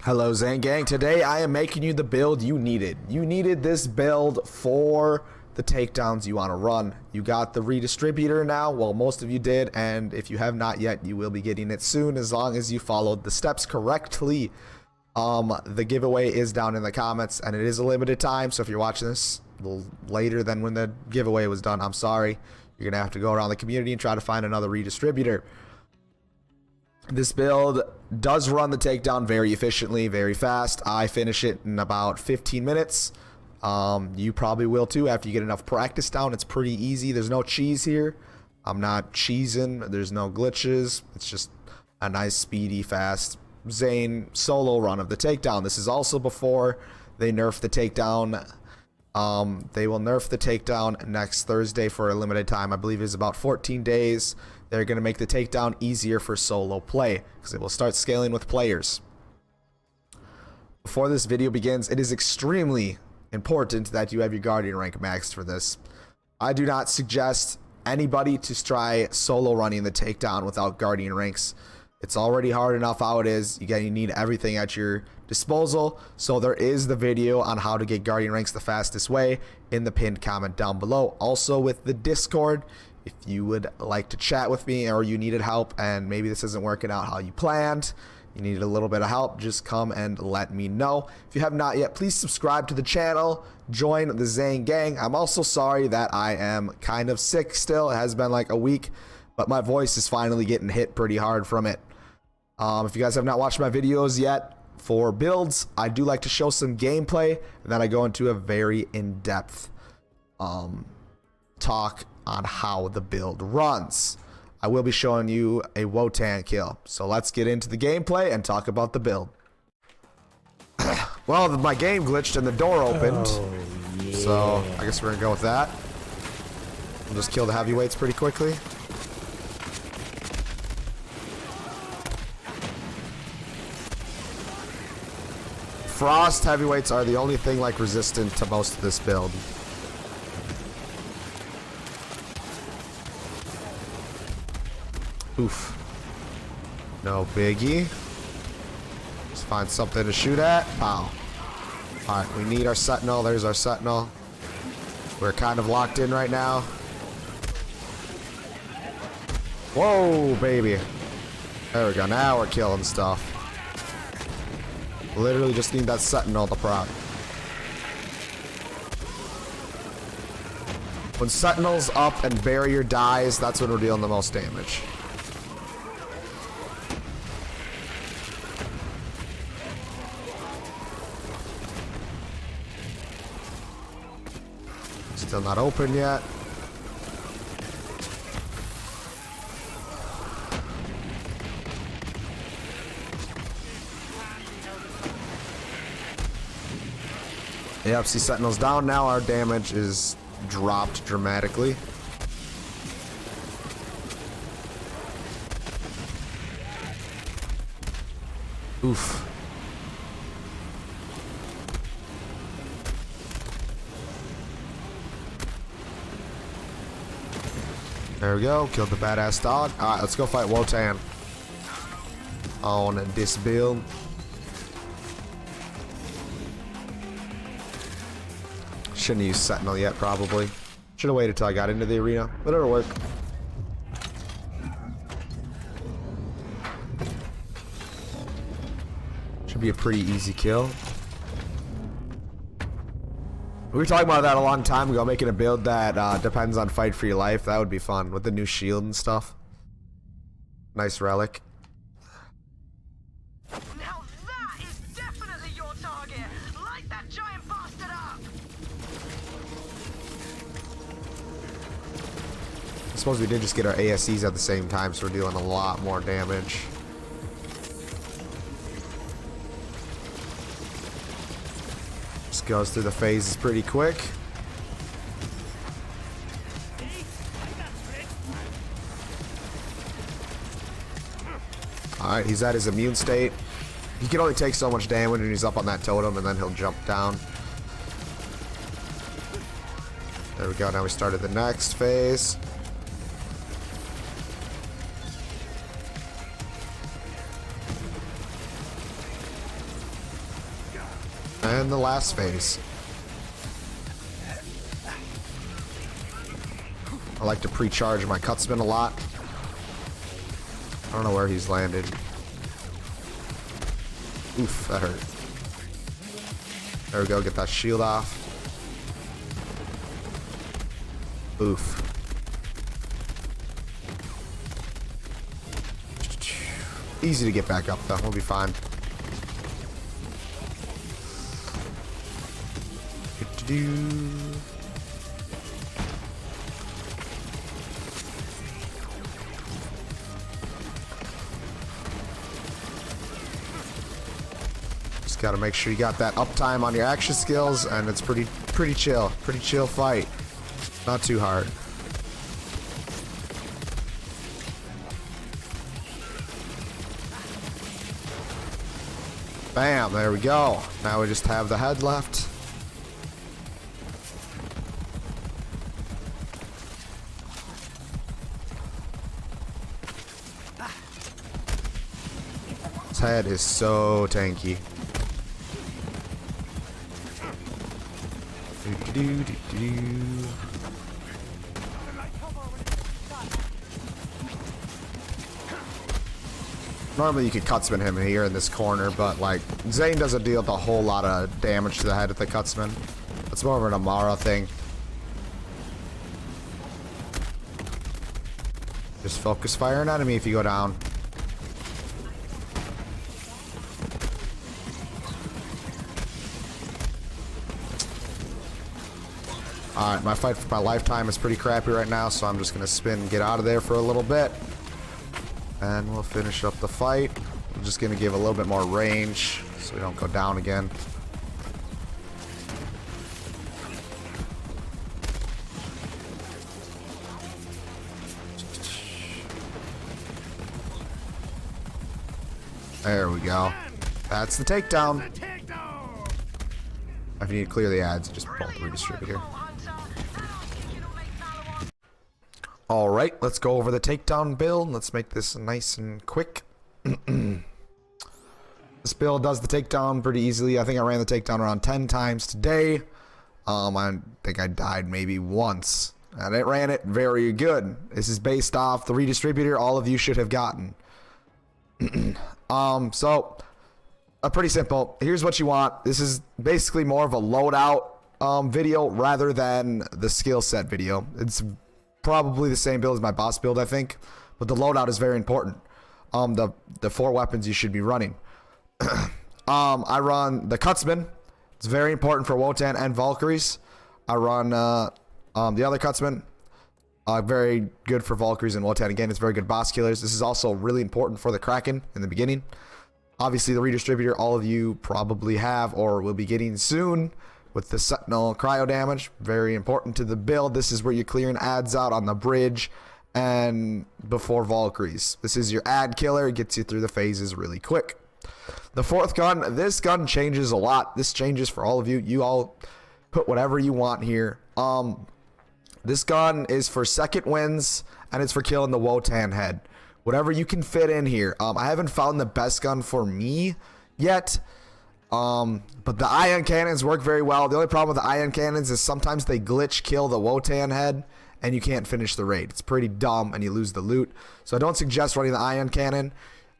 Hello Zane gang, today I am making you the build you needed. You needed this build for the takedowns you want to run. You got the redistributor now, well most of you did, and if you have not yet you will be getting it soon as long as you followed the steps correctly. The giveaway is down in the comments and it is a limited time, so if you're watching this a little later than when the giveaway was done, I'm sorry. You're gonna have to go around the community and try to find another redistributor. This build does run the takedown very efficiently, very fast. I finish it in about 15 minutes. You probably will too after you get enough practice down. It's pretty easy. There's no cheese here. I'm not cheesing. There's no glitches. It's just a nice, speedy, fast Zane solo run of the takedown. This is also before they nerf the takedown. They will nerf the takedown next Thursday for a limited time. I believe it's about 14 days. They're going to make the takedown easier for solo play because it will start scaling with players. Before this video begins, it is extremely important that you have your Guardian rank maxed for this. I do not suggest anybody to try solo running the takedown without Guardian ranks. It's already hard enough how it is. You need everything at your disposal. So there is the video on how to get Guardian ranks the fastest way in the pinned comment down below. Also with the Discord, if you would like to chat with me or you needed help and maybe this isn't working out how you planned, you needed a little bit of help, just come and let me know. If you have not yet, please subscribe to the channel, join the Zane gang. I'm also sorry that I am kind of sick still. It has been like a week, but my voice is finally getting hit pretty hard from it. If you guys have not watched my videos yet for builds, I do like to show some gameplay and then I go into a very in-depth talk on how the build runs. I will be showing you a Wotan kill. So let's get into the gameplay and talk about the build. Well, my game glitched and the door opened. Yeah. So I guess we're gonna go with that. We'll just kill the heavyweights pretty quickly. Frost heavyweights are the only thing like resistant to most of this build. Oof. No biggie. Let's find something to shoot at. Pow. Alright, we need our sentinel. There's our sentinel. We're kind of locked in right now. Whoa, baby. There we go. Now we're killing stuff. Literally just need that sentinel to proc. When sentinel's up and barrier dies, that's when we're dealing the most damage. Still not open yet. Yep, see sentinels down now. Our damage is dropped dramatically. Oof. There we go, killed the badass dog. Alright, let's go fight Wotan on this build. Shouldn't use Sentinel yet, probably. Should have waited till I got into the arena, but it'll work. Should be a pretty easy kill. We were talking about that a long time ago, making a build that depends on fight for your life. That would be fun with the new shield and stuff. Nice relic. Now that is definitely your target. Light that giant bastard up. I suppose we did just get our ASCs at the same time, so we're dealing a lot more damage. Just goes through the phases pretty quick. Alright, he's at his immune state. He can only take so much damage when he's up on that totem, and then he'll jump down. There we go, now we started the next phase. And the last phase. I like to pre-charge my cutsman a lot. I don't know where he's landed. Oof, that hurt. There we go, get that shield off. Oof. Easy to get back up though, we'll be fine. Just gotta make sure you got that uptime on your action skills, and it's pretty chill fight. Not too hard. Bam, there we go. Now we just have the head left. His head is so tanky. Normally you could cutsman him here in this corner, but like Zane doesn't deal a whole lot of damage to the head with the cutsman. It's more of an Amara thing. Just focus fire an enemy if you go down. Alright, my fight for my lifetime is pretty crappy right now, so I'm just gonna spin and get out of there for a little bit. And we'll finish up the fight. I'm just gonna give a little bit more range so we don't go down again. There we go. That's the takedown. If you need to clear the ads, just pull the redistributor. Alright, let's go over the takedown build. Let's make this nice and quick. This build does the takedown pretty easily. I think I ran the takedown around 10 times today. I think I died maybe once. And it ran it very good. This is based off the redistributor all of you should have gotten. So pretty simple. Here's what you want. This is basically more of a loadout video rather than the skill set video. It's probably the same build as my boss build, I think, but the loadout is very important. The 4 weapons you should be running. I run the Cutsman. It's very important for Wotan and Valkyries. I run the other Cutsman. Very good for Valkyries and Wotan. Again, it's very good boss killers. This is also really important for the Kraken in the beginning. Obviously, the redistributor, all of you probably have or will be getting soon with the Sentinel cryo damage. Very important to the build. This is where you're clearing ads out on the bridge and before Valkyries. This is your ad killer. It gets you through the phases really quick. The 4th gun, this gun changes a lot. This changes for all of you. You all put whatever you want here. This gun is for second wins, and it's for killing the Wotan head. Whatever you can fit in here. I haven't found the best gun for me yet. But the ion cannons work very well. The only problem with the ion cannons is sometimes they glitch kill the Wotan head, and you can't finish the raid. It's pretty dumb, and you lose the loot. So I don't suggest running the ion cannon.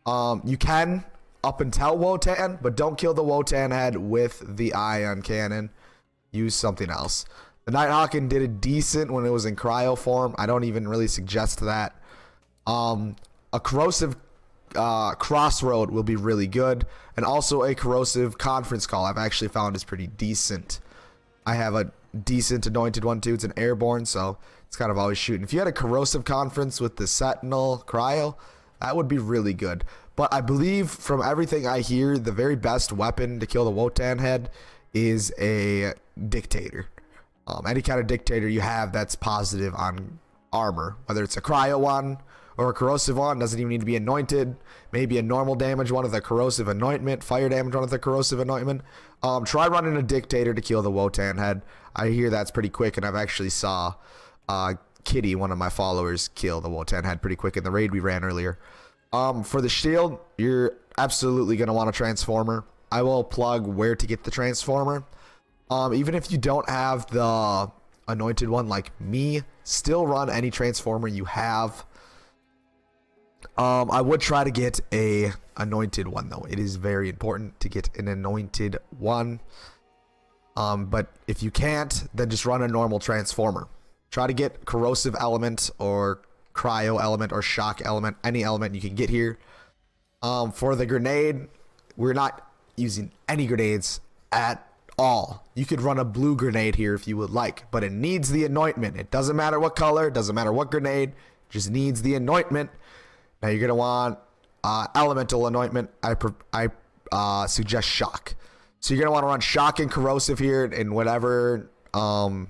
You can up until Wotan, but don't kill the Wotan head with the ion cannon. Use something else. The Nighthawken did it decent when it was in cryo form. I don't even really suggest that. A corrosive crossroad will be really good, and also a corrosive conference call I've actually found is pretty decent. I have a decent anointed one too. It's an airborne, so it's kind of always shooting. If you had a corrosive conference with the Sentinel cryo, that would be really good. But I believe from everything I hear, the very best weapon to kill the Wotan head is a dictator. Any kind of dictator you have that's positive on armor, whether it's a cryo one or a corrosive one, doesn't even need to be anointed. Maybe a normal damage one with a corrosive anointment, fire damage one with a corrosive anointment. Try running a dictator to kill the Wotan head. I hear that's pretty quick, and I've actually saw Kitty, one of my followers, kill the Wotan head pretty quick in the raid we ran earlier. For the shield, you're absolutely going to want a transformer. I will plug where to get the transformer. Even if you don't have the anointed one like me, still run any transformer you have. I would try to get a anointed one though. It is very important to get an anointed one. But if you can't, then just run a normal transformer. Try to get corrosive element or cryo element or shock element, any element you can get here. For the grenade, we're not using any grenades at all. You could run a blue grenade here if you would like, but it needs the anointment. It doesn't matter what color, it doesn't matter what grenade, just needs the anointment. Now you're gonna want elemental anointment. I suggest shock. So you're gonna want to run shock and corrosive here in whatever combo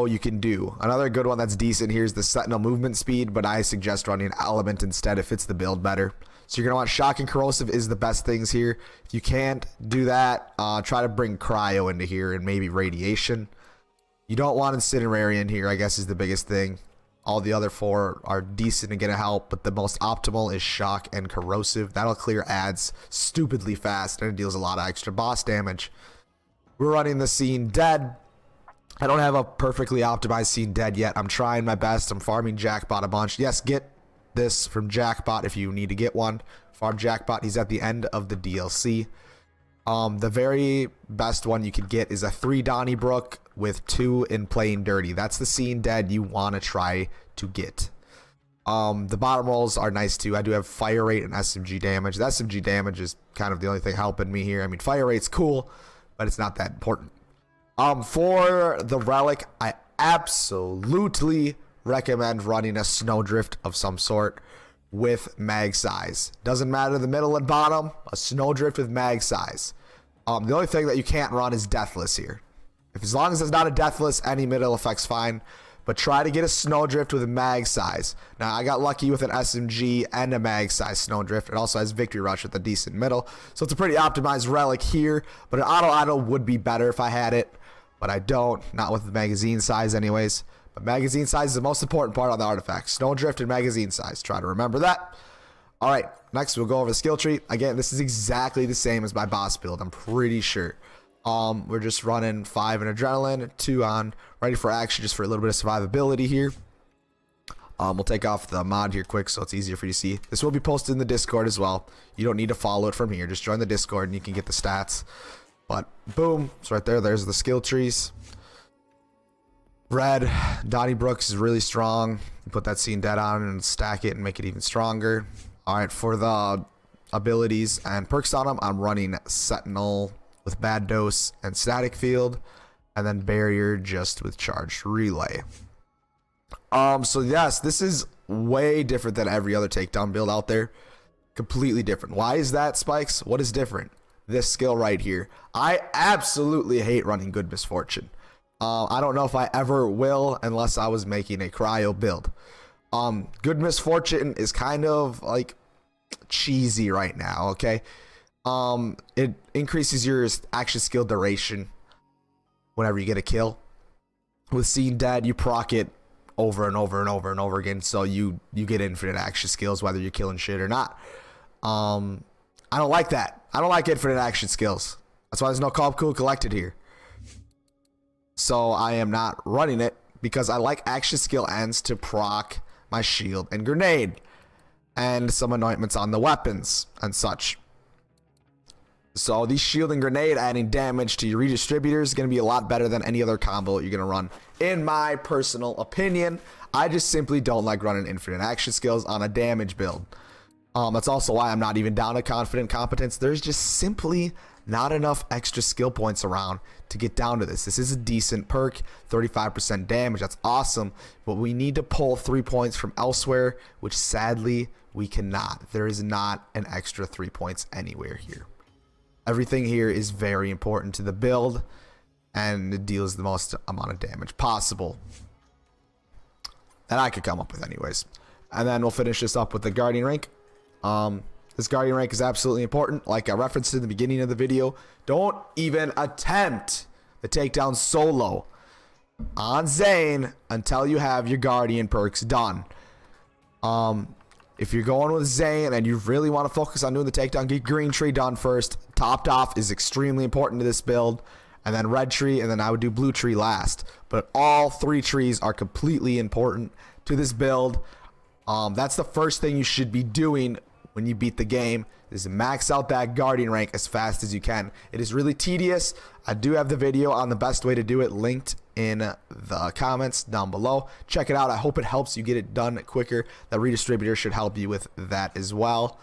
you can do. Another good one that's decent here is the sentinel movement speed, but I suggest running element instead. It fits the build better. So you're gonna want shock and corrosive is the best things here. If you can't do that, try to bring cryo into here and maybe radiation. You don't want incinerary in here, I guess, is the biggest thing. All the other four are decent and gonna help, but the most optimal is shock and corrosive. That'll clear ads stupidly fast and it deals a lot of extra boss damage. We're running the scene dead. I don't have a perfectly optimized scene dead yet. I'm trying my best. I'm farming Jackbot a bunch. Yes, get this from Jackbot if you need to get one. Farm Jackbot. He's at the end of the DLC. The very best one you could get is a 3 Donnybrook with 2 in Playing Dirty. That's the scene dead you want to try to get. The bottom rolls are nice too. I do have fire rate and SMG damage. The SMG damage is kind of the only thing helping me here. I mean, fire rate's cool, but it's not that important. For the relic, I absolutely recommend running a snowdrift of some sort with mag size. Doesn't matter the middle and bottom, a snowdrift with mag size. The only thing that you can't run is deathless here. As long as it's not a deathless, any middle effect's fine. But try to get a snowdrift with a mag size. Now I got lucky with an SMG and a mag size snowdrift. It also has victory rush with a decent middle, so it's a pretty optimized relic here. But an auto would be better if I had it, but I don't. Not with the magazine size, anyways. But magazine size is the most important part on the artifact. Snowdrift and magazine size. Try to remember that. All right, next we'll go over the skill tree. Again, this is exactly the same as my boss build, I'm pretty sure. We're just running 5 in adrenaline, 2 on ready for action, just for a little bit of survivability here. We'll take off the mod here quick so it's easier for you to see. This will be posted in the Discord as well. You don't need to follow it from here. Just join the Discord and you can get the stats. But boom, it's right there. There's the skill trees. Red, Donnybrook is really strong. You put that scene dead on and stack it and make it even stronger. All right, for the abilities and perks on them, I'm running Sentinel with bad dose and static field, and then barrier just with charged relay. So yes, this is way different than every other takedown build out there. Completely different. Why is that, Spikes? What is different? This skill right here. I absolutely hate running Good Misfortune. I don't know if I ever will unless I was making a cryo build. Good Misfortune is kind of like cheesy right now, okay? It increases your action skill duration whenever you get a kill. With Scene Dead, you proc it over and over and over and over again, so you get infinite action skills whether you're killing shit or not. I don't like that. I don't like infinite action skills. That's why there's no Call Cool collected here. So I am not running it because I like action skill ends to proc my shield and grenade and some anointments on the weapons and such. So these shield and grenade adding damage to your redistributor is going to be a lot better than any other combo you're going to run. In my personal opinion, I just simply don't like running infinite action skills on a damage build. That's also why I'm not even down to confident competence. There's just simply not enough extra skill points around to get down to this. This is a decent perk, 35% damage. That's awesome, but we need to pull 3 points from elsewhere, which sadly we cannot. There is not an extra 3 points anywhere here. Everything here is very important to the build, and it deals the most amount of damage possible that I could come up with anyways. And then we'll finish this up with the Guardian rank. This Guardian rank is absolutely important. Like I referenced in the beginning of the video, don't even attempt the takedown solo on Zane until you have your Guardian perks done. if you're going with Zane and you really want to focus on doing the takedown, get green tree done first. Topped off is extremely important to this build. And then red tree, and then I would do blue tree last. But all 3 trees are completely important to this build. That's the first thing you should be doing when you beat the game, is max out that guardian rank as fast as you can. It is really tedious. I do have the video on the best way to do it linked in the comments down below. Check it out. I hope it helps you get it done quicker. The redistributor should help you with that as well.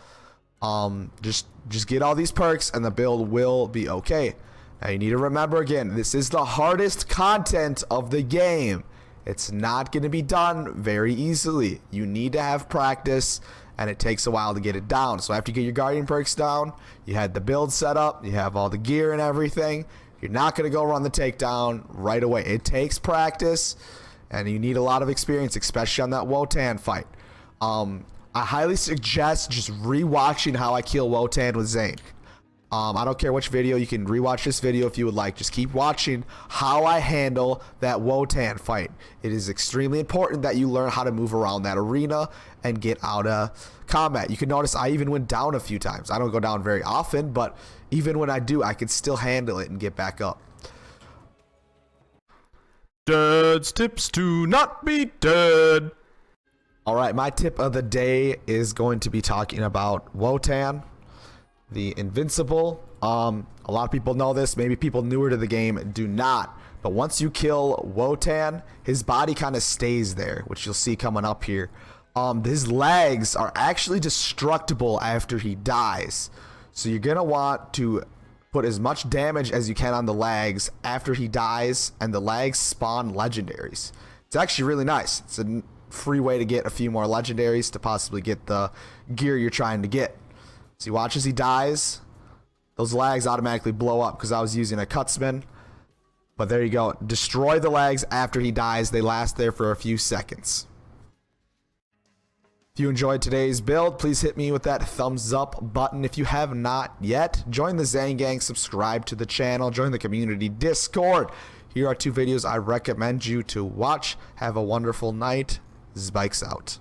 Just get all these perks and the build will be okay. Now you need to remember, again, this is the hardest content of the game. It's not going to be done very easily. You need to have practice, and it takes a while to get it down. So after you get your guardian perks down, you had the build set up, you have all the gear and everything, you're not going to go run the takedown right away. It takes practice, and you need a lot of experience, especially on that Wotan fight. I highly suggest just rewatching how I kill Wotan with Zane. I don't care which video, you can rewatch this video if you would like. Just keep watching how I handle that Wotan fight. It is extremely important that you learn how to move around that arena and get out of combat. You can notice I even went down a few times. I don't go down very often, but even when I do, I can still handle it and get back up. Dad's tips to not be dead. Alright, my tip of the day is going to be talking about Wotan, the Invincible. A lot of people know this. Maybe people newer to the game do not. But once you kill Wotan, his body kind of stays there, which you'll see coming up here. His legs are actually destructible after he dies. So you're going to want to put as much damage as you can on the legs after he dies, and the legs spawn legendaries. It's actually really nice. It's a free way to get a few more legendaries to possibly get the gear you're trying to get. So you watch as he dies, those legs automatically blow up because I was using a cutsman. But there you go. Destroy the legs after he dies. They last there for a few seconds. If you enjoyed today's build, please hit me with that thumbs up button. If you have not yet, join the Zane gang, subscribe to the channel, join the community Discord. Here are 2 videos I recommend you to watch. Have a wonderful night. Spikes out.